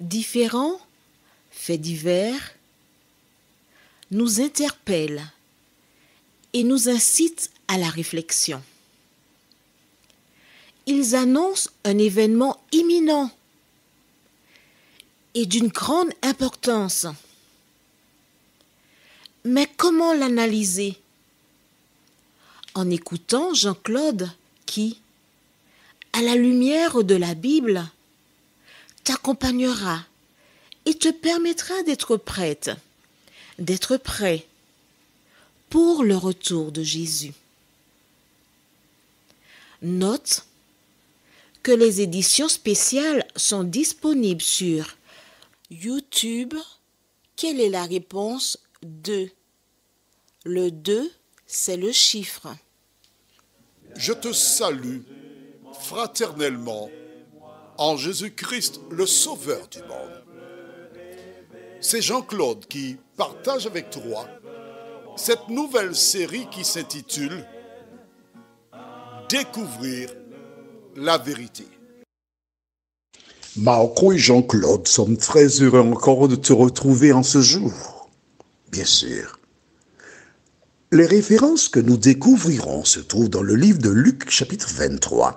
Différents faits divers nous interpellent et nous incitent à la réflexion. Ils annoncent un événement imminent et d'une grande importance. Mais comment l'analyser? En écoutant Jean-Claude qui, à la lumière de la Bible, t'accompagnera et te permettra d'être prête, d'être prêt pour le retour de Jésus. Note que les éditions spéciales sont disponibles sur YouTube. Quelle est la réponse 2? Le 2, c'est le chiffre. Je te salue fraternellement en Jésus-Christ, le Sauveur du monde. C'est Jean-Claude qui partage avec toi cette nouvelle série qui s'intitule « Découvrir la vérité ». Marco et Jean-Claude sommes très heureux encore de te retrouver en ce jour. Bien sûr. Les références que nous découvrirons se trouvent dans le livre de Luc, chapitre 23,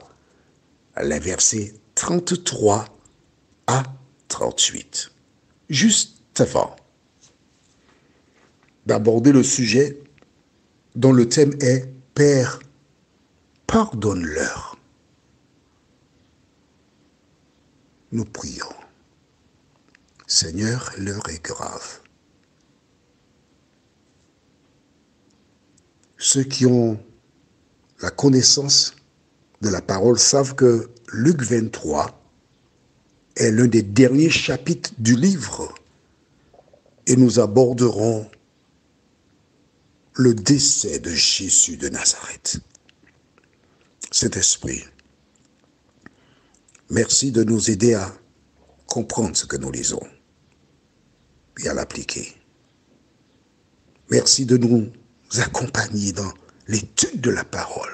les versets 33 à 38. Juste avant d'aborder le sujet dont le thème est « Père, pardonne-leur ». Nous prions. Seigneur, l'heure est grave. Ceux qui ont la connaissance de la parole savent que Luc 23 est l'un des derniers chapitres du livre et nous aborderons le décès de Jésus de Nazareth. Saint-Esprit, merci de nous aider à comprendre ce que nous lisons et à l'appliquer. Merci de nous accompagner dans l'étude de la parole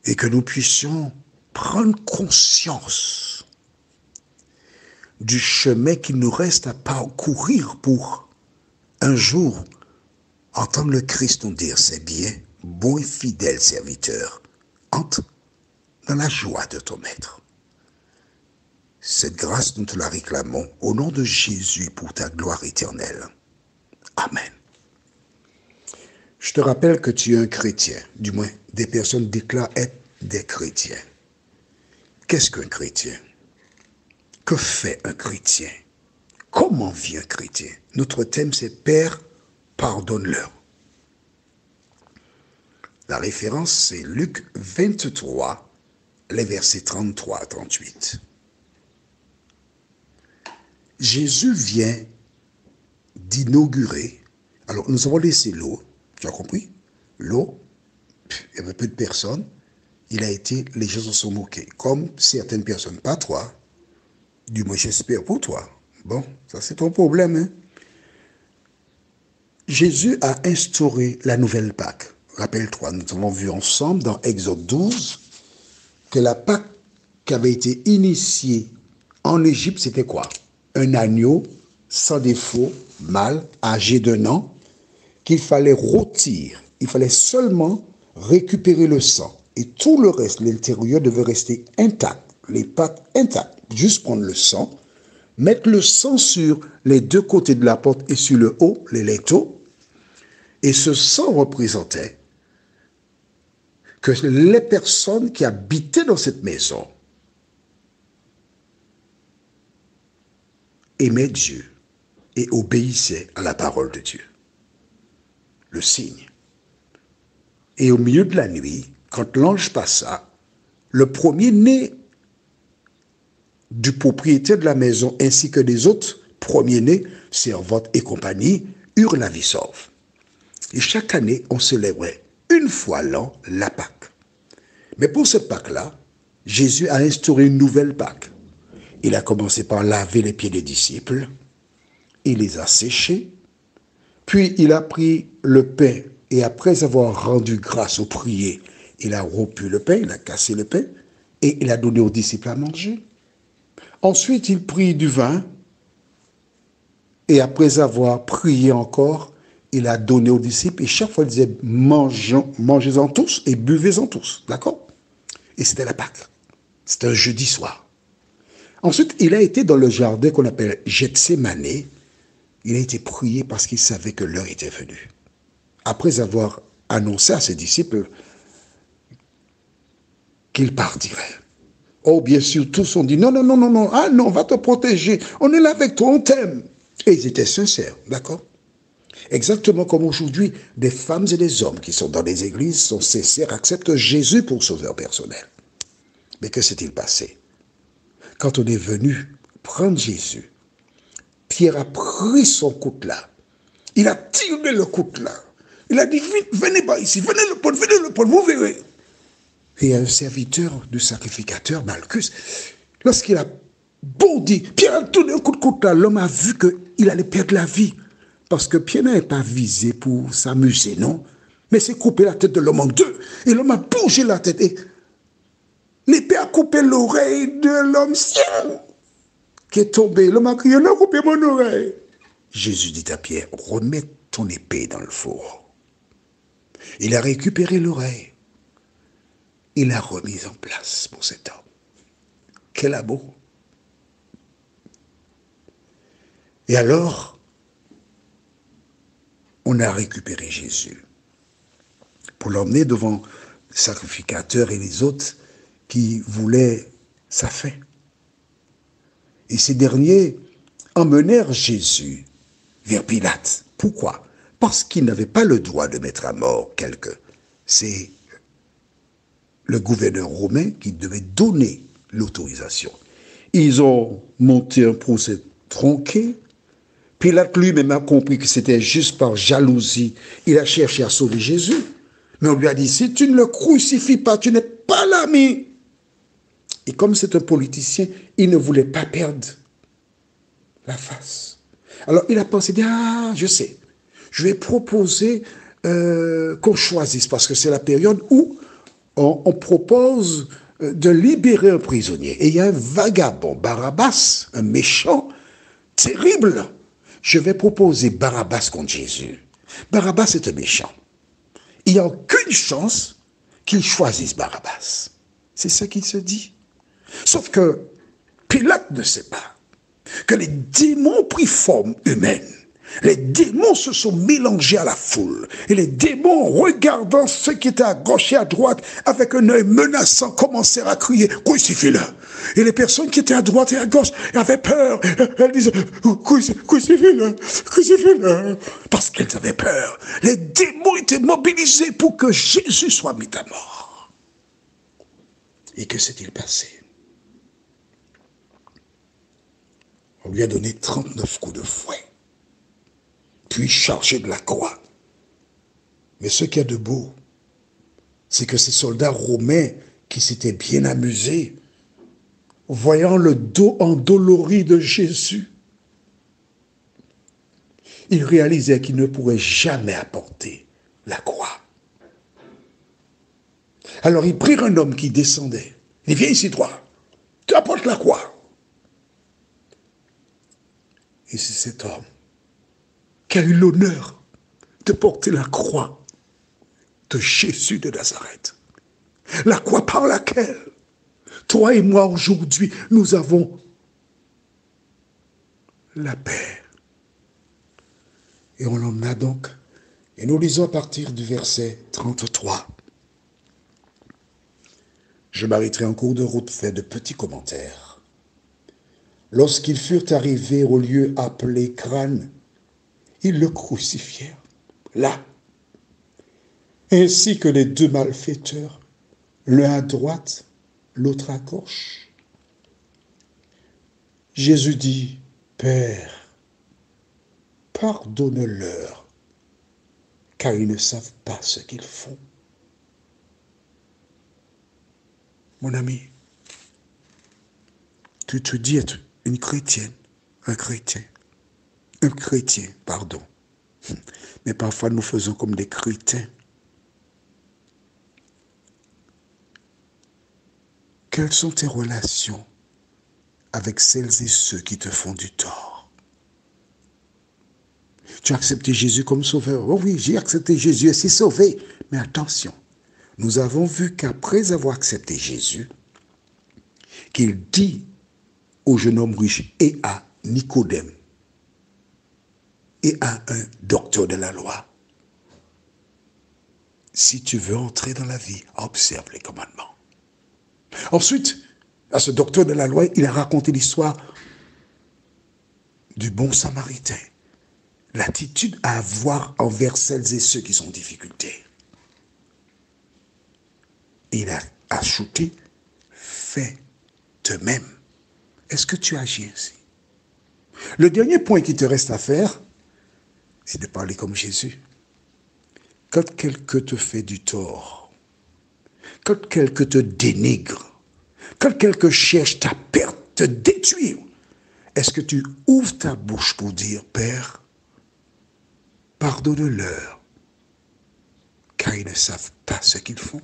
et que nous puissions prendre conscience du chemin qu'il nous reste à parcourir pour un jour entendre le Christ nous dire « C'est bien, bon et fidèle serviteur, entre dans la joie de ton maître ». Cette grâce, nous te la réclamons au nom de Jésus pour ta gloire éternelle. Amen. Je te rappelle que tu es un chrétien, du moins des personnes déclarent être des chrétiens. Qu'est-ce qu'un chrétien? Que fait un chrétien? Comment vit un chrétien? Notre thème c'est « Père, pardonne-leur ». La référence c'est Luc 23, les versets 33 à 38. Jésus vient d'inaugurer, alors nous avons laissé l'eau, tu as compris? L'eau, il y avait peu de personnes, les gens se sont moqués, comme certaines personnes, pas toi, du moins j'espère pour toi. Bon, ça c'est ton problème. Hein? Jésus a instauré la nouvelle Pâque. Rappelle-toi, nous avons vu ensemble dans Exode 12 que la Pâque qui avait été initiée en Égypte, c'était quoi? Un agneau sans défaut, mâle, âgé d'1 an, qu'il fallait rôtir. Il fallait seulement récupérer le sang. Et tout le reste, l'intérieur devait rester intact, les pattes intactes. Juste prendre le sang, mettre le sang sur les 2 côtés de la porte et sur le haut, les linteaux. Et ce sang représentait que les personnes qui habitaient dans cette maison aimaient Dieu et obéissaient à la parole de Dieu. Le signe. Et au milieu de la nuit, quand l'ange passa, le premier-né du propriétaire de la maison ainsi que des autres premiers-nés, servantes et compagnie, eurent la vie sauve. Et chaque année, on célébrait une fois l'an la Pâque. Mais pour cette Pâque-là, Jésus a instauré une nouvelle Pâque. Il a commencé par laver les pieds des disciples. Il les a séchés. Puis il a pris le pain et après avoir rendu grâce ou prié, il a rompu le pain, il a cassé le pain et il a donné aux disciples à manger. Ensuite, il prit du vin et après avoir prié encore, il a donné aux disciples et chaque fois il disait mangez-en tous et buvez-en tous. D'accord? Et c'était la Pâque. C'était un jeudi soir. Ensuite, il a été dans le jardin qu'on appelle Gethsémane. Il a été prié parce qu'il savait que l'heure était venue. Après avoir annoncé à ses disciples qu'il partirait. Oh, bien sûr, tous ont dit non, non, non, non, non, ah non, on va te protéger, on est là avec toi, on t'aime. Et ils étaient sincères, d'accord? Exactement comme aujourd'hui, des femmes et des hommes qui sont dans les églises sont sincères, acceptent Jésus pour sauveur personnel. Mais que s'est-il passé? Quand on est venu prendre Jésus, Pierre a pris son coutelas. Il a tiré le coutelas. Il a dit, vite, venez pas ici, venez le prendre, vous verrez. Et un serviteur du sacrificateur, Malchus, lorsqu'il a bondi, Pierre a donné un coup de coutelas. L'homme a vu qu'il allait perdre la vie. Parce que Pierre n'avait pas visé pour s'amuser, non? Mais c'est couper la tête de l'homme en deux. Et l'homme a bougé la tête. Et l'épée a coupé l'oreille de l'homme qui est tombé. L'homme a crié, on a coupé mon oreille. Jésus dit à Pierre, remets ton épée dans le four. Il a récupéré l'oreille. Il l'a remise en place pour cet homme. Quel amour. Et alors, on a récupéré Jésus pour l'emmener devant le sacrificateur et les autres qui voulaient sa fin. Et ces derniers emmenèrent Jésus vers Pilate. Pourquoi? Parce qu'ils n'avaient pas le droit de mettre à mort quelqu'un. C'est le gouverneur romain qui devait donner l'autorisation. Ils ont monté un procès tronqué. Pilate lui-même a compris que c'était juste par jalousie. Il a cherché à sauver Jésus. Mais on lui a dit, si tu ne le crucifies pas, tu n'es pas l'ami. Et comme c'est un politicien, il ne voulait pas perdre la face. Alors il a pensé, ah, je sais, je vais proposer qu'on choisisse, parce que c'est la période où on propose de libérer un prisonnier. Et il y a un vagabond, Barabbas, un méchant, terrible. Je vais proposer Barabbas contre Jésus. Barabbas est un méchant. Il n'y a aucune chance qu'il choisisse Barabbas. C'est ça qu'il se dit. Sauf que Pilate ne sait pas que les démons ont pris forme humaine. Les démons se sont mélangés à la foule. Et les démons, regardant ceux qui étaient à gauche et à droite, avec un œil menaçant, commencèrent à crier, crucifie-le. Et les personnes qui étaient à droite et à gauche avaient peur. Elles disaient, crucifie-le, crucifie-le. Parce qu'elles avaient peur. Les démons étaient mobilisés pour que Jésus soit mis à mort. Et que s'est-il passé? On lui a donné 39 coups de fouet, puis chargé de la croix. Mais ce qu'il y a de beau, c'est que ces soldats romains qui s'étaient bien amusés, voyant le dos endolori de Jésus, ils réalisaient qu'ils ne pourraient jamais apporter la croix. Alors ils prirent un homme qui descendait. Il dit, viens ici, toi, tu apportes la croix. Et c'est cet homme qui a eu l'honneur de porter la croix de Jésus de Nazareth. La croix par laquelle, toi et moi aujourd'hui, nous avons la paix. Et on en a donc. Et nous lisons à partir du verset 33. Je m'arrêterai en cours de route, faire de petits commentaires. Lorsqu'ils furent arrivés au lieu appelé Crâne, ils le crucifièrent là, ainsi que les deux malfaiteurs, l'un à droite, l'autre à gauche. Jésus dit, Père, pardonne-leur, car ils ne savent pas ce qu'ils font. Mon ami, Tu te dis être une chrétienne, un chrétien, pardon. Mais parfois nous faisons comme des crétins. Quelles sont tes relations avec celles et ceux qui te font du tort? Tu as accepté Jésus comme sauveur. Oh oui, j'ai accepté Jésus et c'est sauvé. Mais attention, nous avons vu qu'après avoir accepté Jésus, qu'il dit au jeune homme riche et à Nicodème et à un docteur de la loi, si tu veux entrer dans la vie, observe les commandements. Ensuite, à ce docteur de la loi, il a raconté l'histoire du bon samaritain, l'attitude à avoir envers celles et ceux qui sont en difficulté. Et il a ajouté, fais de même. Est-ce que tu agis ainsi? Le dernier point qui te reste à faire, c'est de parler comme Jésus. Quand quelqu'un te fait du tort, quand quelqu'un te dénigre, quand quelqu'un cherche ta perte, te détruire, est-ce que tu ouvres ta bouche pour dire, Père, pardonne-leur, car ils ne savent pas ce qu'ils font?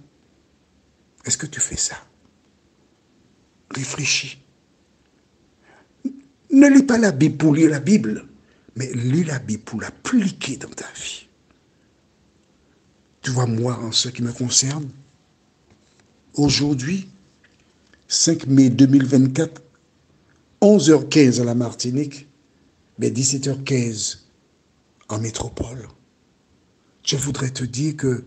Est-ce que tu fais ça? Réfléchis. Ne lis pas la Bible pour lire la Bible, mais lis la Bible pour l'appliquer dans ta vie. Tu vois, moi, en ce qui me concerne, aujourd'hui, 5 mai 2024, 11h15 à la Martinique, mais 17h15 en métropole. Je voudrais te dire que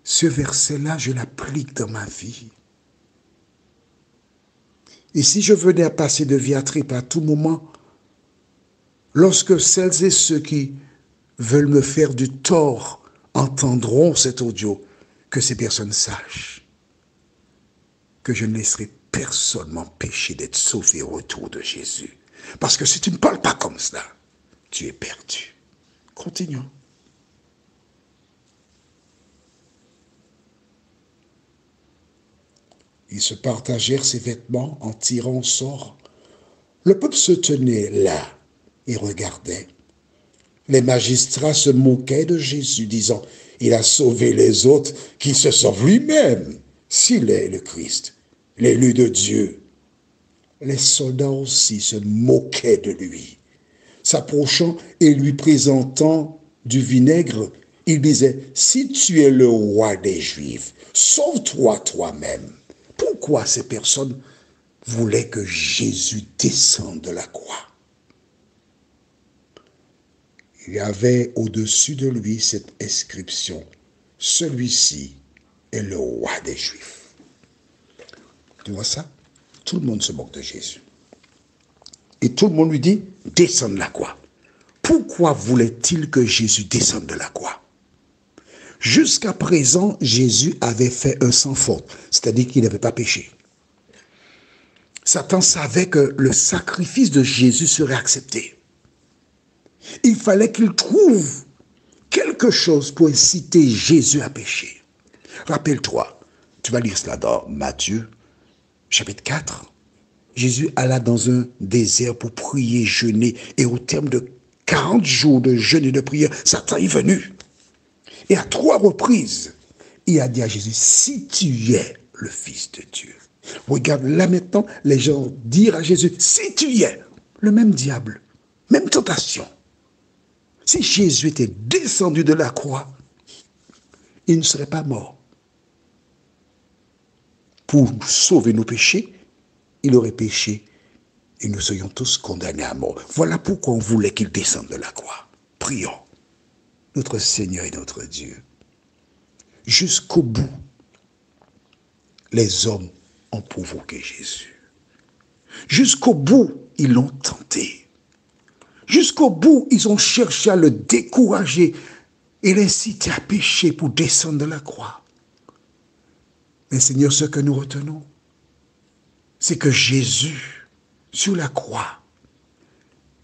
ce verset-là, je l'applique dans ma vie. Et si je venais à passer de diatribe à tout moment, lorsque celles et ceux qui veulent me faire du tort entendront cet audio, que ces personnes sachent que je ne laisserai personne m'empêcher d'être sauvé au retour de Jésus. Parce que si tu ne parles pas comme cela, tu es perdu. Continuons. Ils se partagèrent ses vêtements en tirant au sort. Le peuple se tenait là et regardait. Les magistrats se moquaient de Jésus, disant, « Il a sauvé les autres, qu'il se sauve lui-même, s'il est le Christ, l'élu de Dieu. » Les soldats aussi se moquaient de lui. S'approchant et lui présentant du vinaigre, il disait, « Si tu es le roi des Juifs, sauve-toi toi-même. » Pourquoi ces personnes voulaient que Jésus descende de la croix? Il y avait au-dessus de lui cette inscription, « Celui-ci est le roi des Juifs. » Tu vois ça? Tout le monde se moque de Jésus. Et tout le monde lui dit, « Descends de la croix. » Pourquoi voulait-il que Jésus descende de la croix? Jusqu'à présent, Jésus avait fait un sans faute, c'est-à-dire qu'il n'avait pas péché. Satan savait que le sacrifice de Jésus serait accepté. Il fallait qu'il trouve quelque chose pour inciter Jésus à pécher. Rappelle-toi, tu vas lire cela dans Matthieu, chapitre 4. Jésus alla dans un désert pour prier, jeûner, et au terme de 40 jours de jeûne et de prière, Satan est venu. Et à 3 reprises, il a dit à Jésus, « Si tu es le Fils de Dieu. » Regarde, là maintenant, les gens dirent à Jésus, « Si tu es, le même diable, même tentation. » Si Jésus était descendu de la croix, il ne serait pas mort. Pour sauver nos péchés, il aurait péché et nous serions tous condamnés à mort. Voilà pourquoi on voulait qu'il descende de la croix. Prions. Notre Seigneur et notre Dieu. Jusqu'au bout, les hommes ont provoqué Jésus. Jusqu'au bout, ils l'ont tenté. Jusqu'au bout, ils ont cherché à le décourager et l'inciter à pécher pour descendre de la croix. Mais Seigneur, ce que nous retenons, c'est que Jésus, sur la croix,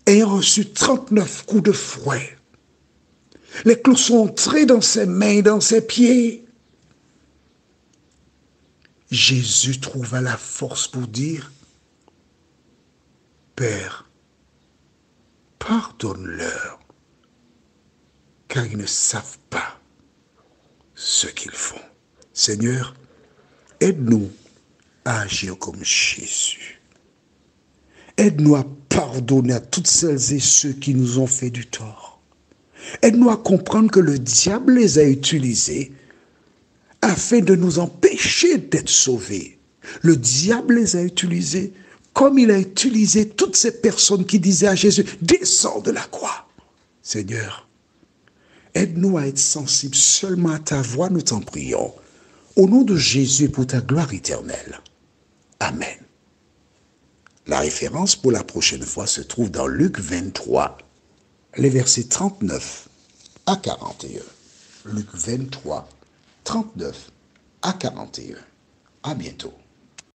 ayant reçu 39 coups de fouet, les clous sont entrés dans ses mains et dans ses pieds. Jésus trouva la force pour dire, Père, pardonne-leur, car ils ne savent pas ce qu'ils font. Seigneur, aide-nous à agir comme Jésus. Aide-nous à pardonner à toutes celles et ceux qui nous ont fait du tort. Aide-nous à comprendre que le diable les a utilisés afin de nous empêcher d'être sauvés. Le diable les a utilisés comme il a utilisé toutes ces personnes qui disaient à Jésus, descends de la croix. Seigneur, aide-nous à être sensibles seulement à ta voix, nous t'en prions. Au nom de Jésus, pour ta gloire éternelle. Amen. La référence pour la prochaine fois se trouve dans Luc 23, les versets 39 à 41. Luc 23, 39 à 41. À bientôt.